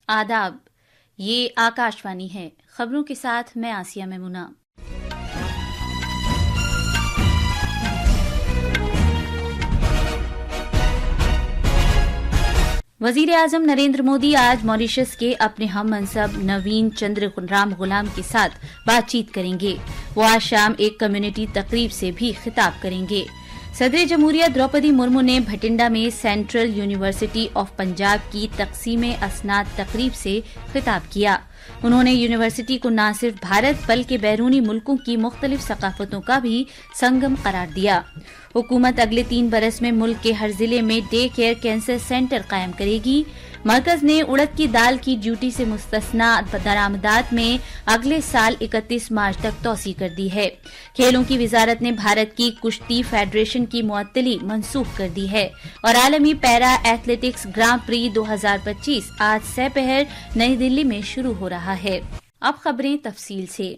आदाब, ये आकाशवाणी है। खबरों के साथ मैं आसिया मेमुना। वजीर आजम नरेंद्र मोदी आज मॉरिशस के अपने हम मनसब नवीन चंद्र राम गुलाम के साथ बातचीत करेंगे। वो आज शाम एक कम्युनिटी तकरीब से भी खिताब करेंगे। सदर जमहूरिया द्रौपदी मुर्मू ने भटिंडा में सेंट्रल यूनिवर्सिटी ऑफ पंजाब की तकसीम असनाद तकरीब से खिताब किया। उन्होंने यूनिवर्सिटी को न सिर्फ भारत बल्कि बैरूनी मुल्कों की मुख्तलिफ सकाफतों का भी संगम करार दिया। हुकूमत अगले 3 बरस में मुल्क के हर जिले में डे केयर कैंसर सेंटर कायम करेगी। मरकज ने उड़द की दाल की ड्यूटी से मुस्तस्ना दरामदात में अगले साल 31 मार्च तक तोसी कर दी है। खेलों की वजारत ने भारत की कुश्ती फेडरेशन की मुअत्तली मनसूख कर दी है। और आलमी पैरा एथलेटिक्स ग्रां प्री 2025 आज सपहर नई दिल्ली में शुरू हो रहा है। अब खबरें तफसील से।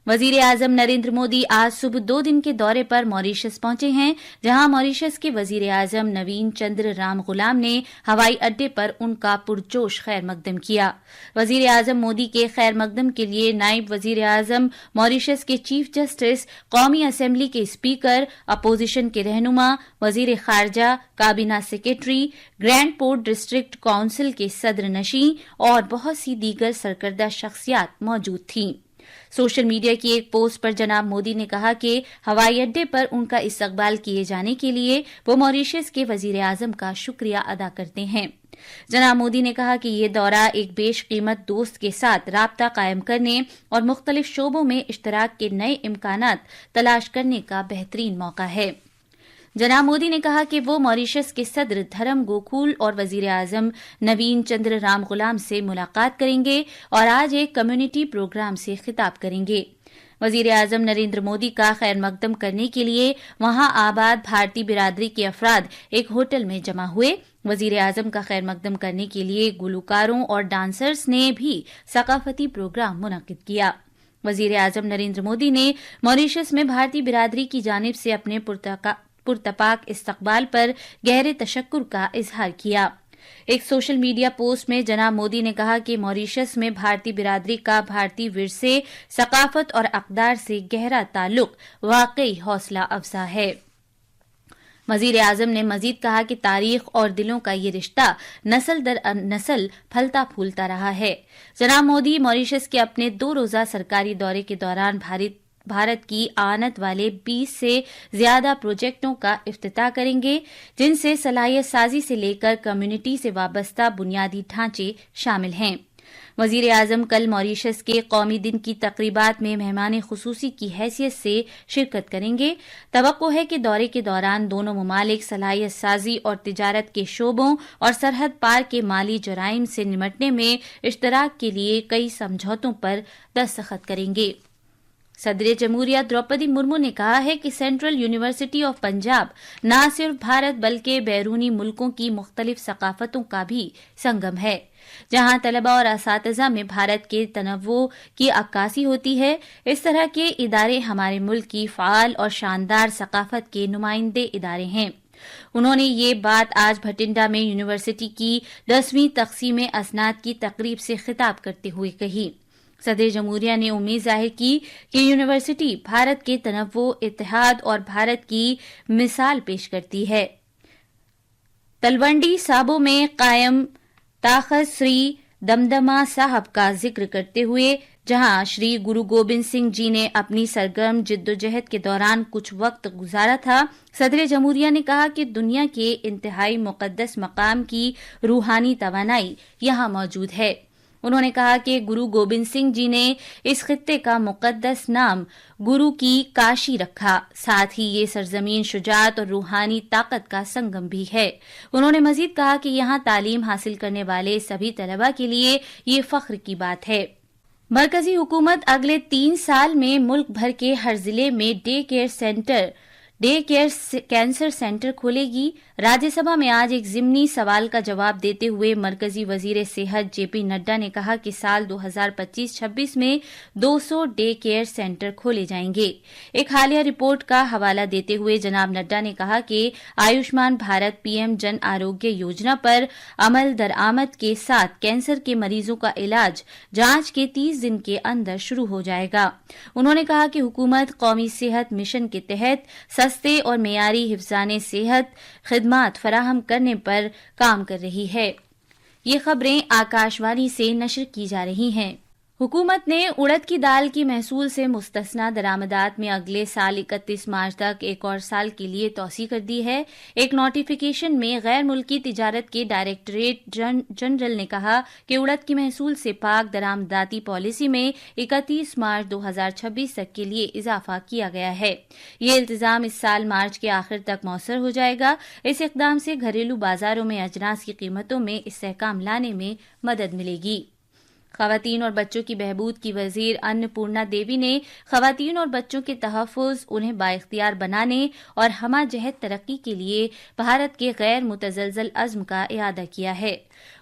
वजीर आजम नरेंद्र मोदी आज सुबह 2 दिन के दौरे पर मॉरिशस पहुंचे हैं, जहां मॉरिशस के वजीर आजम नवीन चंद्र राम गुलाम ने हवाई अड्डे पर उनका पुरजोश खैर मकदम किया। वजीर आजम मोदी के खैर मकदम के लिए नायब वजीर आजम, मॉरिशस के चीफ जस्टिस, कौमी असम्बली के स्पीकर, अपोजिशन के रहनुमा, वजीर खारजा, काबीना secretary, grand port district council के सदर नशीं और बहुत सी दीगर सरकर्दा शख्सियात मौजूद थीं। सोशल मीडिया की एक पोस्ट पर जनाब मोदी ने कहा कि हवाई अड्डे पर उनका इस्तकबाल किए जाने के लिए वो मॉरिशस के वजीर आजम का शुक्रिया अदा करते हैं। जनाब मोदी ने कहा कि ये दौरा एक बेशकीमत दोस्त के साथ राब्ता कायम करने और मुख्तलिफ शोबों में इश्तराक के नए इम्कानात तलाश करने का बेहतरीन मौका है। जनाब मोदी ने कहा कि वो मॉरिशस के सदर धर्म गोकुल और वजीर आजम नवीन चंद्र राम गुलाम से मुलाकात करेंगे और आज एक कम्युनिटी प्रोग्राम से खिताब करेंगे। वजीर आजम नरेंद्र मोदी का खैर मकदम करने के लिए वहां आबाद भारतीय बिरादरी के अफराद एक होटल में जमा हुए। वजीर आजम का खैर मकदम करने के लिए गुलकारों और डांसर्स ने भी सकाफती प्रोग्राम मुनक्किद किया। वजीर आजम नरेंद्र मोदी ने मॉरिशस में भारतीय बिरादरी की जानिब से अपने पुरतपाक इस्तकबाल पर गहरे तशक्कुर का इजहार किया। एक सोशल मीडिया पोस्ट में जनाब मोदी ने कहा कि मॉरिशस में भारतीय बिरादरी का भारतीय विरसे, सकाफत और अक़दार से गहरा ताल्लुक वाकई हौसला अफजा है। वजीर आजम ने मजीद कहा कि तारीख और दिलों का ये रिश्ता नस्ल दर नस्ल फलता फूलता रहा है। जनाब मोदी मॉरिशस के अपने 2 रोजा सरकारी दौरे के दौरान भारत की आनत वाले 20 से ज्यादा प्रोजेक्टों का इफ्तिताह करेंगे, जिनसे सलाहियत साजी से लेकर कम्युनिटी से वाबस्ता बुनियादी ढांचे शामिल हैं। वजीर आजम कल मॉरिशस के कौमी दिन की तकरीबात में मेहमान खुसूसी की हैसियत से शिरकत करेंगे। तवक्को है कि दौरे के दौरान दोनों ममालिक सलाहियत साजी और तिजारत के शोबों और सरहद पार के माली जराइम से निमटने में इश्तराक के लिए कई समझौतों पर दस्तखत करेंगे। सदर जमहूरिया द्रौपदी मुर्मू ने कहा है कि सेंट्रल यूनिवर्सिटी ऑफ पंजाब न सिर्फ भारत बल्कि बैरूनी मुल्कों की मुख्तलिफ सकाफतों का भी संगम है। जहां तलबा और असातिज़ा में भारत के तनव्वु की अक्कासी होती है, इस तरह के इदारे हमारे मुल्क की फ़ाल और शानदार सकाफत के नुमाइंदे इदारे हैं। उन्होंने ये बात आज भटिंडा में यूनिवर्सिटी की 10वीं तकसीम असनाद की तकरीब से खिताब करते हुए कही। सदर जमहूरिया ने उम्मीद जाहिर की कि यूनिवर्सिटी भारत के तनव्वु, इत्तेहाद और भारत की मिसाल पेश करती है। तलवंडी साबो में कायम ताकत श्री दमदमा साहब का जिक्र करते हुए, जहां श्री गुरु गोबिंद सिंह जी ने अपनी सरगर्म जिद्दोजहद के दौरान कुछ वक्त गुजारा था, सदर जमहूरिया ने कहा कि दुनिया के इंतहाई मुकद्दस मकाम की रूहानी तवानाई यहां मौजूद है। उन्होंने कहा कि गुरु गोबिंद सिंह जी ने इस खित्ते का मुकद्दस नाम गुरु की काशी रखा। साथ ही ये सरजमीन शुजात और रूहानी ताकत का संगम भी है। उन्होंने मजीद कहा कि यहाँ तालीम हासिल करने वाले सभी तलबा के लिए ये फख्र की बात है। मरकजी हुकूमत अगले 3 साल में मुल्क भर के हर जिले में day care centre day care cancer centre खोलेगी। राज्यसभा में आज एक ज़िमनी सवाल का जवाब देते हुए मरकजी वजीर सेहत जेपी नड्डा ने कहा कि साल 2025-26 में 200 डे केयर सेंटर खोले जाएंगे। एक हालिया रिपोर्ट का हवाला देते हुए जनाब नड्डा ने कहा कि आयुष्मान भारत पीएम जन आरोग्य योजना पर अमल दरामद के साथ कैंसर के मरीजों का इलाज जांच के 30 दिन के अंदर शुरू हो जाएगा। उन्होंने कहा कि हुकूमत कौमी सेहत मिशन के तहत सस्ते और मेयारी हिफ्ज़ाने सेहत खिदमात फराहम करने पर काम कर रही है। ये खबरें आकाशवाणी से नशर की जा रही हैं। हुकूमत ने उड़द की दाल की महसूल से मुस्तस्ना दरामदात में अगले साल 31 मार्च तक एक और साल के लिए तौसी कर दी है। एक नोटिफिकेशन में गैर मुल्की तिजारत के डायरेक्टरेट जनरल ने कहा कि उड़द की महसूल से पाक दरामदाती पॉलिसी में 31 मार्च 2026 तक के लिए इजाफा किया गया है। ये इल्तिजाम इस साल मार्च के आखिर तक मौसर हो जाएगा। इस इकदाम से घरेलू बाजारों में अजनास की कीमतों में इस्तेहकाम लाने में मदद मिलेगी। खवातीन और बच्चों की बहबूद की वजीर अन्नपूर्णा देवी ने खवातीन और बच्चों के तहफ़्फ़ुज़, उन्हें बाइख्तियार बनाने और हमा जहत तरक्की के लिए भारत के गैर मुतज़लज़ल अज़्म का इआदा किया है।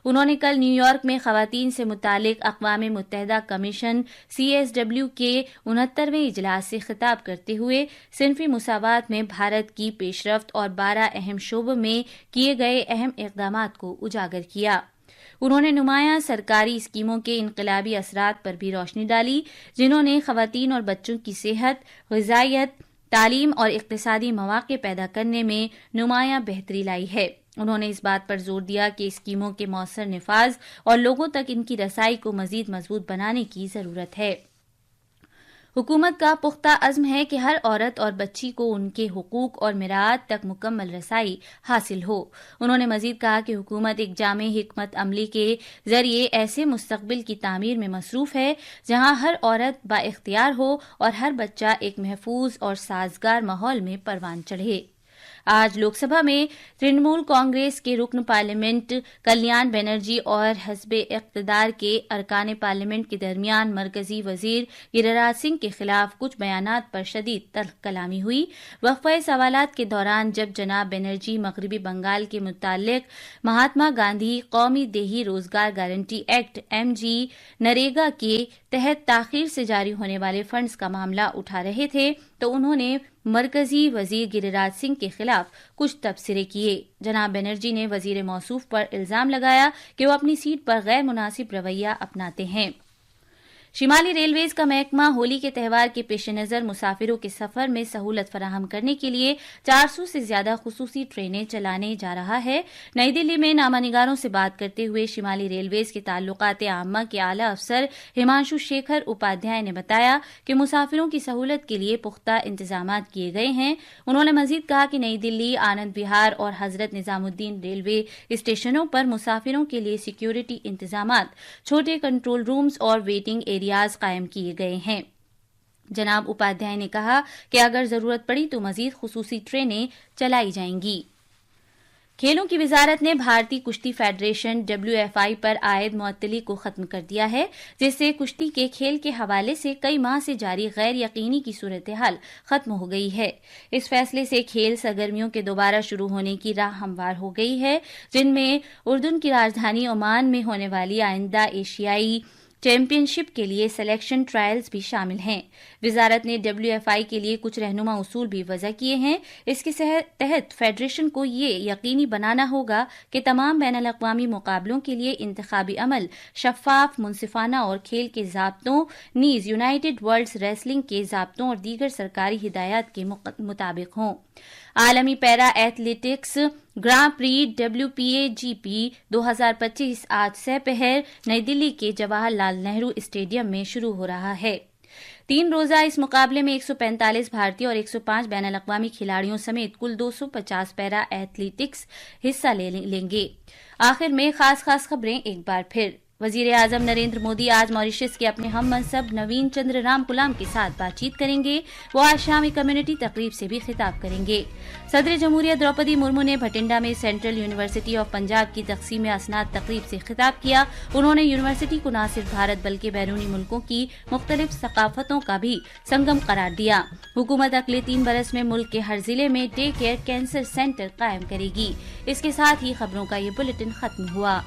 उन्होंने कल न्यूयॉर्क में खवातीन से मुतालिक अक़वाम मुत्तहिदा कमीशन CSW के 69वें इजलास से खिताब करते हुए सिनफी मुसावात में भारत की पेशरफ्त और 12 अहम शोबों में किए गए अहम इक़दामात को उजागर किया। उन्होंने नुमायां सरकारी स्कीमों के इनकलाबी असरात पर भी रोशनी डाली, जिन्होंने खवातीन और बच्चों की सेहत, ग़िज़ाइयत, तालीम और इक़्तिसादी मौक़े पैदा करने में नुमायां बेहतरी लाई है। उन्होंने इस बात पर जोर दिया कि स्कीमों के मौसर निफाज और लोगों तक इनकी रसाई को मज़ीद मजबूत बनाने की ज़रूरत है। हुकूमत का पुख्ता अज़्म है कि हर औरत और बच्ची को उनके हुकूक और मिरात तक मुकम्मल रसाई हासिल हो। उन्होंने मजीद कहा कि हुकूमत एक जामे हिकमत अमली के जरिए ऐसे मुस्तकबिल की तामीर में मसरूफ़ है जहां हर औरत बाइख्तियार हो और हर बच्चा एक महफूज और साजगार माहौल में परवान चढ़े। आज लोकसभा में तृणमूल कांग्रेस के रुकन पार्लियामेंट कल्याण बनर्जी और हस्बे इक़्तिदार के अरकान पार्लियामेंट के दरमियान मरकजी वजीर गिरिराज सिंह के खिलाफ कुछ बयानात पर शदीद तल्ख़ कलामी हुई। वक़फ़े सवालात के दौरान जब जनाब बनर्जी मगरबी बंगाल के मुताल्लिक महात्मा गांधी कौमी देही रोजगार गारंटी एक्ट MG नरेगा के तहत ताख़ीर से जारी होने वाले फंड्स का मामला उठा रहे थे तो उन्होंने मरकजी वजीर गिरिराज सिंह के खिलाफ कुछ तबसरे किए। जनाब बनर्जी ने वजीर मौसूफ पर इल्जाम लगाया कि वो अपनी सीट पर गैर मुनासिब रवैया अपनाते हैं। शिमाली रेलवेज का महकमा होली के त्यौहार के पेश नज़र मुसाफिरों के सफर में सहूलत फराहम करने के लिए 400 से ज्यादा खुसूसी ट्रेनें चलाने जा रहा है। नई दिल्ली में नामानिगारों से बात करते हुए शिमाली रेलवेज के ताल्लुकात आम्मा के आला अफसर हिमांशु शेखर उपाध्याय ने बताया कि मुसाफिरों की सहूलत के लिए पुख्ता इंतजामात किए गए हैं। उन्होंने मजीद कहा कि नई दिल्ली, आनंद विहार और हजरत निजामुद्दीन रेलवे स्टेशनों पर मुसाफिरों के लिए सिक्योरिटी इंतजामात, छोटे कंट्रोल रूम्स और वेटिंग एरियाज कायम किए गए हैं। जनाब उपाध्याय ने कहा कि अगर जरूरत पड़ी तो मजीद खुसूसी ट्रेनें चलाई जाएंगी। खेलों की वजारत ने भारतीय कुश्ती फेडरेशन WFI पर आयद मुअत्तली को खत्म कर दिया है, जिससे कुश्ती के खेल के हवाले से कई माह से जारी गैर यकीनी की सूरत हाल खत्म हो गई है। इस फैसले से खेल सरगर्मियों के दोबारा शुरू होने की राह हमवार हो गई है, जिनमें उर्दून की राजधानी ओमान में होने वाली आइंदा एशियाई चैंपियनशिप के लिए सिलेक्शन ट्रायल्स भी शामिल हैं। वजारत ने WFI के लिए कुछ रहनुमा उसूल भी वज़ा किए हैं। इसके तहत फेडरेशन को ये यकीनी बनाना होगा कि तमाम बैनुल अक़वामी मुकाबलों के लिए इंतखाबी अमल शफ़ाफ, मुनसिफाना और खेल के ज़ाब्तों नीज़ यूनाइटेड वर्ल्ड रेसलिंग के ज़ाब्तों और दीगर सरकारी हिदायत के मुताबिक हों। आलमी पैरा एथलेटिक्स ग्रां प्री WPAGP 2025 आज सपहर नई दिल्ली के जवाहरलाल नेहरू स्टेडियम में शुरू हो रहा है। 3 रोजा इस मुकाबले में 145 भारतीय और 105 बैनुल अक़वामी खिलाड़ियों समेत कुल 250 पैरा एथलेटिक्स हिस्सा लेंगे। आखिर में खास खबरें एक बार फिर। وزیر اعظم نریندر مودی آج ماریشس کے اپنے ہم منصب نوین چندر رام غلام کے ساتھ بات چیت کریں گے. وہ آج شام ایک کمیونٹی تقریب سے بھی خطاب کریں گے. صدر جمہوریہ دروپدی مرمو نے بھٹنڈا میں سینٹرل یونیورسٹی آف پنجاب کی تقسیم اسناد تقریب سے خطاب کیا. انہوں نے یونیورسٹی کو نہ صرف بھارت بلکہ بیرونی ملکوں کی مختلف ثقافتوں کا بھی سنگم قرار دیا. حکومت اگلے 3 برس میں ملک کے ہر ضلع میں ڈے کیئر کینسر سینٹر قائم کرے گی. اس کے ساتھ ہی خبروں کا یہ بلیٹن ختم ہوا.